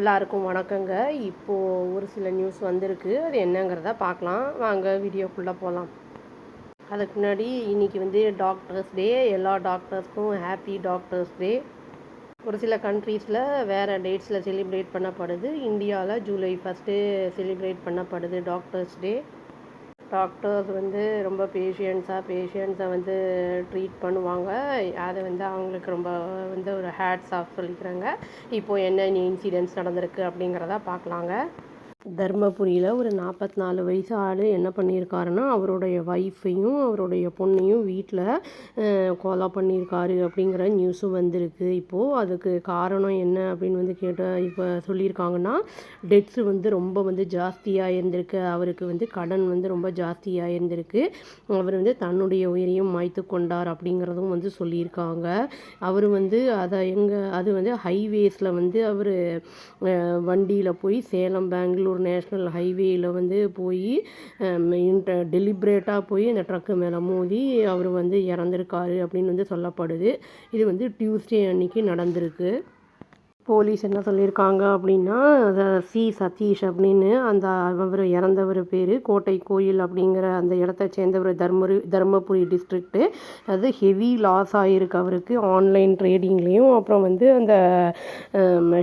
எல்லாருக்கும் வணக்கங்க. இப்போது ஒரு சில நியூஸ் வந்திருக்கு. அது என்னங்கிறத பார்க்கலாம். வாங்க வீடியோக்குள்ளே போகலாம். அதுக்கு முன்னாடி இன்றைக்கி டாக்டர்ஸ் டே. எல்லா டாக்டர்ஸ்க்கும் ஹாப்பி டாக்டர்ஸ் டே. ஒரு சில கண்ட்ரீஸில் வேறு டேட்ஸில் செலிப்ரேட் பண்ணப்படுது. இந்தியாவில் ஜூலை 1 செலிப்ரேட் பண்ணப்படுது டாக்டர்ஸ் டே. டாக்டர்ஸ் ரொம்ப பேஷண்ட்ஸை ட்ரீட் பண்ணுவாங்க. அதை அவங்களுக்கு ரொம்ப ஒரு ஹேட்ஸ் ஆஃப் சொல்லிக்கிறாங்க. இப்போது என்ன இன்சிடென்ட்ஸ் நடந்திருக்கு அப்படிங்கிறத பார்க்கலாங்க. தர்மபுரியில் ஒரு 44 வயசு ஆள் என்ன பண்ணியிருக்காருன்னா, அவருடைய ஒய்ஃபையும் அவருடைய பொண்ணையும் வீட்டில் கொலை பண்ணியிருக்காரு அப்படிங்கிற நியூஸும் வந்திருக்கு. இப்போது அதுக்கு காரணம் என்ன அப்படின்னு கேட்டால் இப்போ சொல்லியிருக்காங்கன்னா, டெத்ஸு ரொம்ப ஜாஸ்தியாக இருந்திருக்கு. அவருக்கு கடன் ரொம்ப ஜாஸ்தியாக இருந்திருக்கு. அவர் தன்னுடைய உயிரையும் மாய்த்து கொண்டார் அப்படிங்கிறதும் சொல்லியிருக்காங்க. அவர் அது ஹைவேஸில் அவர் வண்டியில் போய் சேலம் பெங்களூர் நேஷ்னல் ஹைவேயில் போய் டெலிப்ரேட்டாக போய் அந்த ட்ரக்கு மேலே மோதி அவர் இறந்துருக்காரு அப்படின்னு சொல்லப்படுது. இது டியூஸ்டே அன்னைக்கு நடந்திருக்கு. போலீஸ் என்ன சொல்லியிருக்காங்க அப்படின்னா, சி சதீஷ் அப்படின்னு அவர் இறந்தவர் பேர் கோட்டை கோயில் அப்படிங்கிற அந்த இடத்த சேர்ந்தவர். தர்மபுரி டிஸ்ட்ரிக்ட்டு. அது ஹெவி லாஸ் ஆகிருக்கு அவருக்கு ஆன்லைன் ட்ரேடிங்லேயும். அப்புறம் அந்த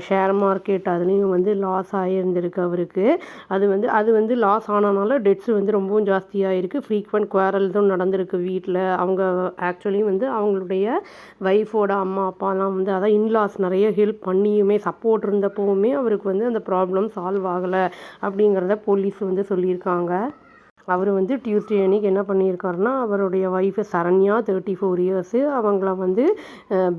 ஷேர் மார்க்கெட் அதுலேயும் லாஸ் ஆகியிருந்திருக்கு அவருக்கு. அது லாஸ் ஆனனால டெட்ஸு ரொம்பவும் ஜாஸ்தியாக இருக்குது. ஃப்ரீக்வெண்ட் குவாரல்ஸும் நடந்திருக்கு வீட்டில். அவங்க ஆக்சுவலி அவங்களுடைய ஒய்ஃபோட அம்மா அப்பாலாம் அதான் இன்லாஸ் நிறைய ஹெல்ப் பண்ணியுமே சப்போர்ட் இருந்தப்போவுமே அவருக்கு அந்த ப்ராப்ளம் சால்வ் ஆகலை அப்படிங்கிறத போலீஸ் சொல்லியிருக்காங்க. அவர் டியூஸ்டே அன்னைக்கு என்ன பண்ணியிருக்காருன்னா, அவருடைய ஒய்ஃபு சரண்யா 34 இயர்ஸு அவங்கள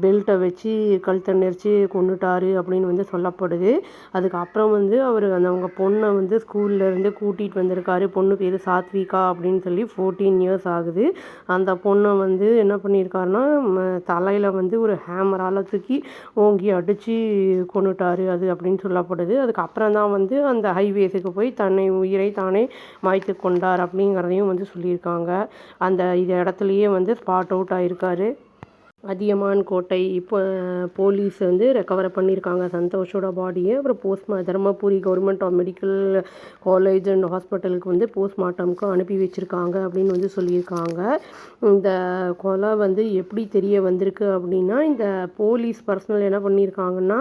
பெல்ட்டை வச்சு கழுத்தை நெரிச்சு கொன்னுட்டாரு அப்படின்னு சொல்லப்படுது. அதுக்கப்புறம் அவர் அவங்க பொண்ணை ஸ்கூல்லேருந்து கூட்டிகிட்டு வந்திருக்காரு. பொண்ணு பேர் சாத்விகா அப்படின்னு சொல்லி 14 இயர்ஸ் ஆகுது. அந்த பொண்ணை என்ன பண்ணியிருக்காருன்னா, தலையில் ஒரு ஹேமரால் தூக்கி ஓங்கி அடித்து கொன்னுட்டாரு அது அப்படின்னு சொல்லப்படுது. அதுக்கப்புறம் தான் அந்த ஹைவேஸுக்கு போய் உயிரை தானே மாய்த்து கொண்டார் அப்படிங்கிறதையும் சொல்லியிருக்காங்க. அந்த இடத்துலையே ஸ்பாட் அவுட் ஆகிருக்காரு. அதியமான் கோட்டை இப்போ போலீஸ் ரெக்கவர் பண்ணியிருக்காங்க சந்தோஷோட பாடியை. அப்புறம் Dharmapuri government medical college and ஹாஸ்பிட்டலுக்கு போஸ்ட்மார்ட்டமுக்கு அனுப்பி வச்சுருக்காங்க அப்படின்னு சொல்லியிருக்காங்க. இந்த கொலை எப்படி தெரிய வந்திருக்கு அப்படின்னா, இந்த போலீஸ் பர்சனல் என்ன பண்ணியிருக்காங்கன்னா,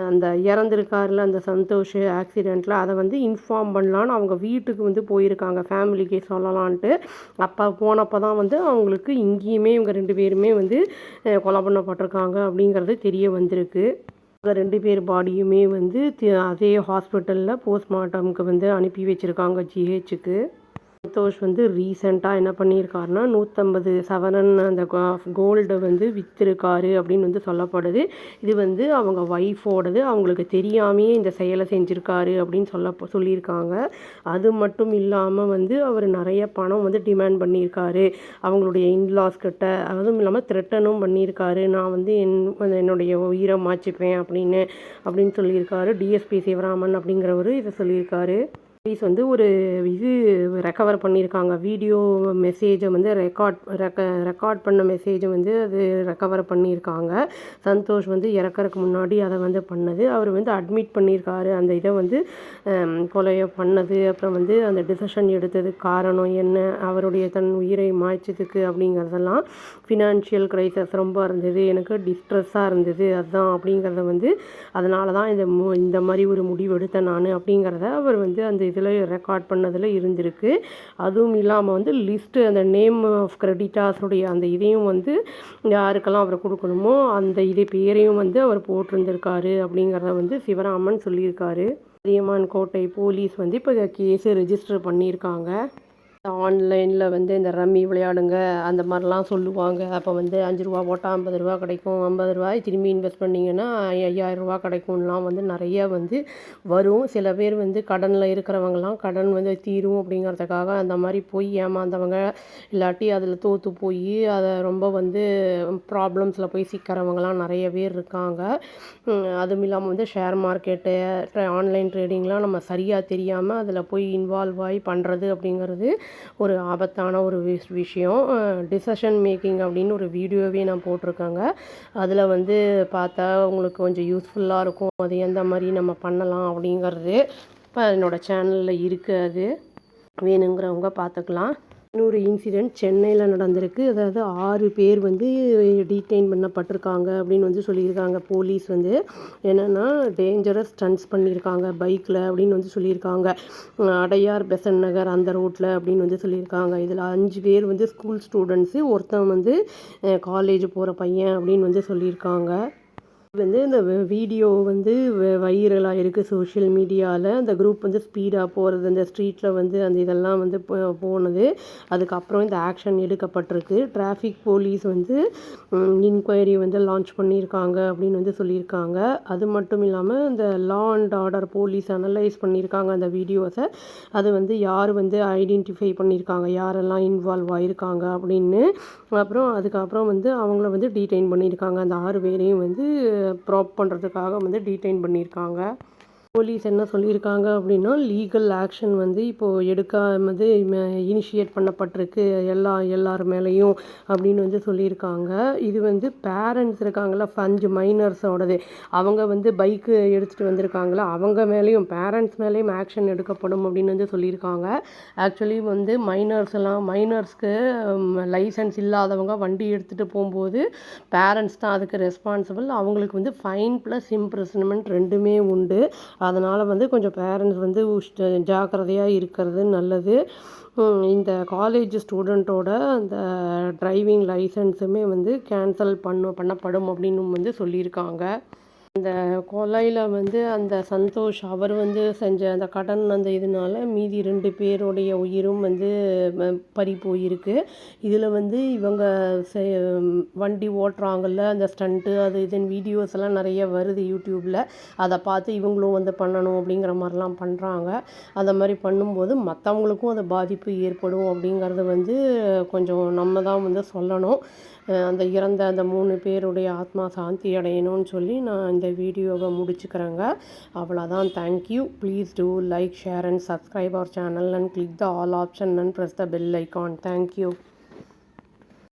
அந்த இறந்துருக்காருல அந்த சந்தோஷ் ஆக்சிடெண்ட்டில் அதை இன்ஃபார்ம் பண்ணலான்னு அவங்க வீட்டுக்கு போயிருக்காங்க. ஃபேமிலிக்கே சொல்லலான்ட்டு. அப்போ போனப்போ தான் அவங்களுக்கு இங்கேயுமே இவங்க 2 பேருமே கொலை பண்ணப்பட்டிருக்காங்க அப்படிங்கிறது தெரிய வந்திருக்கு. 2 பேர் பாடியுமே அதே ஹாஸ்பிட்டலில் போஸ்ட்மார்ட்டமுக்கு அனுப்பி வச்சுருக்காங்க ஜிஹெச்சுக்கு. சந்தோஷ் ரீசெண்டாக என்ன பண்ணியிருக்காருன்னா 150 சவரன் அந்த கோல்டை விற்றுருக்காரு அப்படின்னு சொல்லப்படுது. இது அவங்க ஒய்ஃபோடது. அவங்களுக்கு தெரியாமையே இந்த செயலை செஞ்சுருக்காரு அப்படின்னு சொல்லியிருக்காங்க. அது மட்டும் இல்லாமல் அவர் நிறைய பணம் டிமாண்ட் பண்ணியிருக்காரு அவங்களுடைய இன்லாஸ் கிட்ட. அதுவும் இல்லாமல் த்ரெட்டனும் பண்ணியிருக்காரு. நான் என்னுடைய உயிரை மாச்சிப்பேன் அப்படின்னு சொல்லியிருக்காரு. டிஎஸ்பி சிவராமன் அப்படிங்கிறவர் இதை சொல்லியிருக்காரு. போலீஸ் ஒரு ரெக்கவர் பண்ணியிருக்காங்க. வீடியோ மெசேஜை ரெக்கார்ட் பண்ண மெசேஜை அது ரெக்கவர் பண்ணியிருக்காங்க. சந்தோஷ் இறக்கறதுக்கு முன்னாடி அதை பண்ணது. அவர் அட்மிட் பண்ணியிருக்காரு அந்த இதை கொலையை பண்ணது. அப்புறம் அந்த டிசிஷன் எடுத்ததுக்கு காரணம் என்ன, அவருடைய தன் உயிரை மாய்ச்சதுக்கு அப்படிங்கிறதெல்லாம் ஃபினான்ஷியல் க்ரைசஸ் ரொம்ப இருந்தது, எனக்கு டிஸ்ட்ரெஸ்ஸாக இருந்தது அதுதான் அப்படிங்கிறத அதனால தான் இந்த மாதிரி ஒரு முடிவு எடுத்தேன் நான் அப்படிங்கிறத அவர் அந்த இதில் ரெக்கார்ட் பண்ணதில் இருந்திருக்கு. அதுவும் இல்லாமல் லிஸ்ட்டு அந்த நேம் ஆஃப் கிரெடிட்டாஸுடைய அந்த இதையும் யாருக்கெல்லாம் அவர் கொடுக்கணுமோ அந்த பேரையும் அவர் போட்டிருந்திருக்காரு அப்படிங்கிறத சிவராமன் சொல்லியிருக்காரு. அதியமான் கோட்டை போலீஸ் இப்போ கேஸு ரெஜிஸ்டர் பண்ணியிருக்காங்க. ஆன்லைனில் இந்த ரம்மி விளையாடுங்க அந்த மாதிரிலாம் சொல்லுவாங்க. அப்போ 5 ரூபா போட்டால் 50 ரூபா கிடைக்கும், 50 ரூபாய் திரும்பி இன்வெஸ்ட் பண்ணிங்கன்னா 5000 ரூபா கிடைக்கும்லாம் நிறையா வரும். சில பேர் கடனில் இருக்கிறவங்கலாம் கடன் தீரும் அப்படிங்கிறதுக்காக அந்த மாதிரி போய் ஏமாந்தவங்க, இல்லாட்டி அதில் தோற்று போய் அதை ரொம்ப ப்ராப்ளம்ஸில் போய் சிக்கிறவங்கலாம் நிறைய பேர் இருக்காங்க. அதுவும் இல்லாமல் ஷேர் மார்க்கெட்டு ஆன்லைன் ட்ரேடிங்லாம் நம்ம சரியாக தெரியாமல் அதில் போய் இன்வால்வ் ஆகி பண்ணுறது அப்படிங்கிறது ஒரு ஆபத்தான ஒரு விஷயம். டிசிஷன் மேக்கிங் அப்படின்னு ஒரு வீடியோவே நான் போட்டிருக்கேங்க. அதில் வந்து பார்த்தா உங்களுக்கு கொஞ்சம் யூஸ்ஃபுல்லாக இருக்கும். அது எந்த மாதிரி நம்ம பண்ணலாம் அப்படிங்கிறது இப்போ என்னோடய சேனலில் இருக்குது. அது வேணுங்கிறவங்க பார்த்துக்கலாம். இன்னொரு இன்சிடெண்ட் சென்னையில் நடந்திருக்கு. அதாவது 6 பேர் வந்து டீடெயின் பண்ணப்பட்டிருக்காங்க அப்படின்னு வந்து சொல்லியிருக்காங்க. போலீஸ் வந்து என்னென்னா டேஞ்சரஸ் ஸ்டண்ட்ஸ் பண்ணியிருக்காங்க பைக்கில் அப்படின்னு வந்து சொல்லியிருக்காங்க. அடையார் பெசன்ட் நகர் அந்த ரோட்டில் அப்படின்னு வந்து சொல்லியிருக்காங்க. இதில் 5 பேர் வந்து ஸ்கூல் ஸ்டூடெண்ட்ஸு, ஒருத்தன் வந்து காலேஜ் போகிற பையன் அப்படின்னு வந்து சொல்லியிருக்காங்க. வந்து இந்த வீடியோ வந்து வைரலாக இருக்குது சோஷியல் மீடியாவில். அந்த குரூப் வந்து ஸ்பீடாக போகிறது, அந்த ஸ்ட்ரீட்டில் வந்து அந்த இதெல்லாம் வந்து போனது. அதுக்கப்புறம் இந்த ஆக்ஷன் எடுக்கப்பட்டிருக்கு. டிராஃபிக் போலீஸ் வந்து இன்கொயரி வந்து லான்ச் பண்ணியிருக்காங்க அப்படின்னு வந்து சொல்லியிருக்காங்க. அது மட்டும் இல்லாமல் இந்த law and order police analyse பண்ணியிருக்காங்க அந்த வீடியோஸை. அது வந்து யார் வந்து ஐடென்டிஃபை பண்ணியிருக்காங்க, யாரெல்லாம் இன்வால்வ் ஆகியிருக்காங்க அப்படின்னு. அப்புறம் அதுக்கப்புறம் வந்து அவங்கள வந்து டீடைன் பண்ணியிருக்காங்க. அந்த 6 பேரையும் வந்து ப்ராப் பண்ணுறதுக்காக வந்து டீடைன் பண்ணியிருக்காங்க. போலீஸ் என்ன சொல்லியிருக்காங்க அப்படின்னா லீகல் ஆக்ஷன் வந்து இப்போது எடுக்காமது இனிஷியேட் பண்ணப்பட்டிருக்கு எல்லார் மேலேயும் அப்படின்னு வந்து சொல்லியிருக்காங்க. இது வந்து பேரண்ட்ஸ் இருக்காங்களா 5 மைனர்ஸோடது, அவங்க வந்து பைக்கு எடுத்துகிட்டு வந்திருக்காங்களா அவங்க மேலேயும் பேரண்ட்ஸ் மேலேயும் ஆக்ஷன் எடுக்கப்படும் அப்படின்னு வந்து சொல்லியிருக்காங்க. ஆக்சுவலி வந்து மைனர்ஸ்க்கு லைசன்ஸ் இல்லாதவங்க வண்டி எடுத்துகிட்டு போகும்போது பேரண்ட்ஸ் தான் அதுக்கு ரெஸ்பான்சிபிள். அவங்களுக்கு வந்து ஃபைன் ப்ளஸ் இம்ப்ரிசன்மெண்ட் 2மே உண்டு. அதனால் வந்து கொஞ்சம் பேரண்ட்ஸ் வந்து ஜாக்கிரதையாக இருக்கிறது நல்லது. இந்த காலேஜ் ஸ்டூடெண்ட்டோட அந்த டிரைவிங் லைசன்ஸுமே வந்து கேன்சல் பண்ணப்படும் அப்படின்னு வந்து சொல்லியிருக்காங்க. அந்த கொலையில் வந்து அந்த சந்தோஷ் அவர் வந்து செஞ்ச அந்த கடன் அந்த இதனால மீதி 2 பேருடைய உயிரும் வந்து பறி போயிருக்கு. இதில் வந்து இவங்க வண்டி ஓட்டுறாங்கல்ல அந்த ஸ்டண்ட்டு அது இதுன்னு வீடியோஸ் எல்லாம் நிறைய வருது யூடியூப்பில். அதை பார்த்து இவங்களும் வந்து பண்ணணும் அப்படிங்கிற மாதிரிலாம் பண்ணுறாங்க. அந்த மாதிரி பண்ணும்போது மற்றவங்களுக்கும் அது பாதிப்பு ஏற்படும் அப்படிங்கிறது வந்து கொஞ்சம் நம்ம தான் வந்து சொல்லணும். அந்த இறந்த அந்த 3 பேருடைய ஆத்மா சாந்தி அடையணும்னு சொல்லி நான் இந்த வீடியோவை முடிச்சுக்கிறேங்க. அவ்வளோதான். Thank you. Please do like, share and subscribe our channel and click the all option and press the bell icon. Thank you.